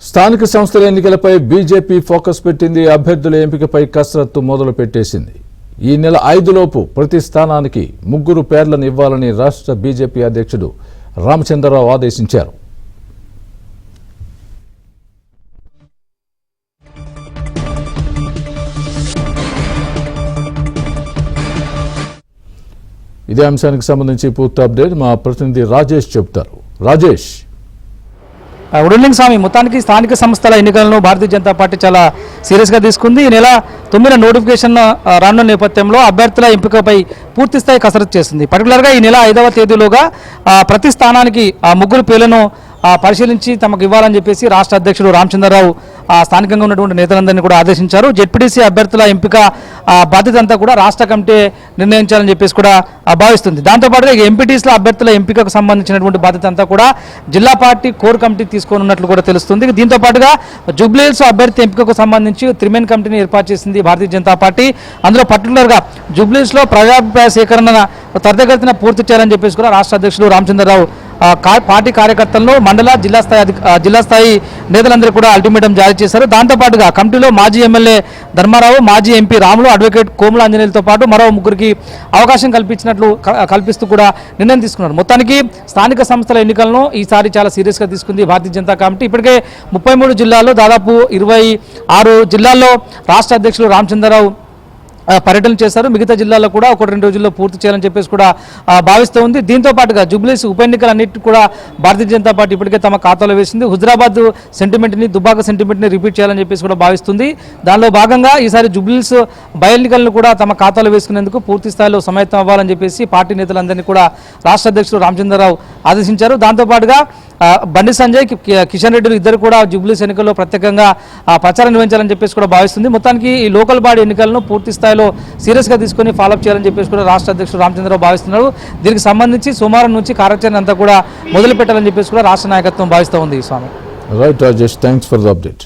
స్థానిక సంస్థల ఎన్నికలపై బీజేపీ ఫోకస్ పెట్టింది. అభ్యర్థుల ఎంపికపై కసరత్తు మొదలు పెట్టేసింది. ఈ నెల 5 లోపు ప్రతి స్థానానికి 3 పేర్లను ఇవ్వాలని రాష్ట్ర బీజేపీ అధ్యక్షుడు రామచంద్రరావు ఆదేశించారు. ఇదే అంశానికి సంబంధించి పూర్తి అప్డేట్ మా ప్రతినిధి రాజేష్ చెబుతారు. రాజేష్, గుడ్ ఈవినింగ్ స్వామి. మొత్తానికి స్థానిక సంస్థల ఎన్నికలను భారతీయ జనతా పార్టీ చాలా సీరియస్గా తీసుకుంది. ఈ నెల 9 నోటిఫికేషన్ రానున్న నేపథ్యంలో అభ్యర్థుల ఎంపికపై పూర్తిస్థాయి కసరత్తు చేస్తుంది. పర్టికులర్గా ఈ నెల 5వ తేదీలోగా ప్రతి స్థానానికి 3 పేర్లను పరిశీలించి తమకు ఇవ్వాలని చెప్పేసి రాష్ట్ర అధ్యక్షుడు రామచంద్రరావు స్థానికంగా ఉన్నటువంటి నేతలందరినీ కూడా ఆదేశించారు. జెడ్పీటీసీ అభ్యర్థుల ఎంపిక బాధ్యత అంతా కూడా రాష్ట్ర కమిటీ నిర్ణయించాలని చెప్పేసి కూడా భావిస్తుంది. దాంతోపాటుగా ఎంపీటీసీల అభ్యర్థుల ఎంపికకు సంబంధించినటువంటి బాధ్యత అంతా కూడా జిల్లా పార్టీ కోర్ కమిటీ తీసుకోనున్నట్లు కూడా తెలుస్తుంది. దీంతో పాటుగా జూబ్లీహిల్స్ అభ్యర్థి ఎంపికకు సంబంధించి 3 మెన్ కమిటీని ఏర్పాటు చేసింది భారతీయ జనతా పార్టీ. అందులో పర్టికులర్గా జూబ్లీహిల్స్లో ప్రజాభిప్రాయ సేకరణ త్వరితగతిన పూర్తి చేయాలని చెప్పేసి కూడా రాష్ట్ర అధ్యక్షుడు రామచంద్రరావు పార్టీ కార్యకర్తలను మండల జిల్లా స్థాయి నేతలందరూ కూడా అల్టిమేటం జారీ చేశారు. దాంతోపాటుగా కమిటీలో మాజీ ఎమ్మెల్యే ధర్మారావు, మాజీ ఎంపీ రాములు, అడ్వకేట్ కోముల ఆంజనేయులతో పాటు మరో 3కి అవకాశం కల్పిస్తూ కూడా నిర్ణయం తీసుకున్నారు. మొత్తానికి స్థానిక సంస్థల ఎన్నికలను ఈసారి చాలా సీరియస్గా తీసుకుంది భారతీయ జనతా కమిటీ. ఇప్పటికే 33 జిల్లాల్లో దాదాపు 26 జిల్లాల్లో రాష్ట్ర అధ్యక్షులు రామచంద్రరావు పర్యటన చేశారు. మిగతా జిల్లాల్లో కూడా 1-2 రోజుల్లో పూర్తి చేయాలని చెప్పేసి కూడా భావిస్తూ ఉంది. దీంతో పాటుగా జూబ్లీహిల్స్ ఉప ఎన్నికలన్నిటి కూడా భారతీయ జనతా పార్టీ ఇప్పటికే తమ ఖాతాలో వేసింది. హుజరాబాద్ సెంటిమెంట్ని, దుబ్బాక సెంటిమెంట్ని రిపీట్ చేయాలని చెప్పేసి కూడా భావిస్తుంది. దానిలో భాగంగా ఈసారి జూబ్లీహిల్స్ బై ఎన్నికలను కూడా తమ ఖాతాలో వేసుకునేందుకు పూర్తి స్థాయిలో సమాయత్తం అవ్వాలని చెప్పేసి పార్టీ నేతలందరినీ కూడా రాష్ట్ర అధ్యక్షుడు రామచంద్రరావు ఆదేశించారు. దాంతోపాటుగా బండి సంజయ్, కిషన్ రెడ్డిలు ఇద్దరు కూడా జూబ్లీహిల్స్ ఎన్నికల్లో ప్రత్యేకంగా ప్రచారం నిర్వహించాలని చెప్పేసి కూడా భావిస్తుంది. మొత్తానికి ఈ లోకల్ బాడీ ఎన్నికలను పూర్తి స్థాయిలో సీరియస్గా తీసుకొని ఫాలోఅప్ చేయాలని చెప్పేసి కూడా రాష్ట్ర అధ్యక్షుడు రామచంద్రరావు భావిస్తున్నారు. దీనికి సంబంధించి సోమవారం నుంచి కార్యాచరణ అంతా కూడా మొదలు పెట్టాలని చెప్పేసి కూడా రాష్ట్ర నాయకత్వం భావిస్తూ ఉంది. Swamy right Rajesh, thanks for the update.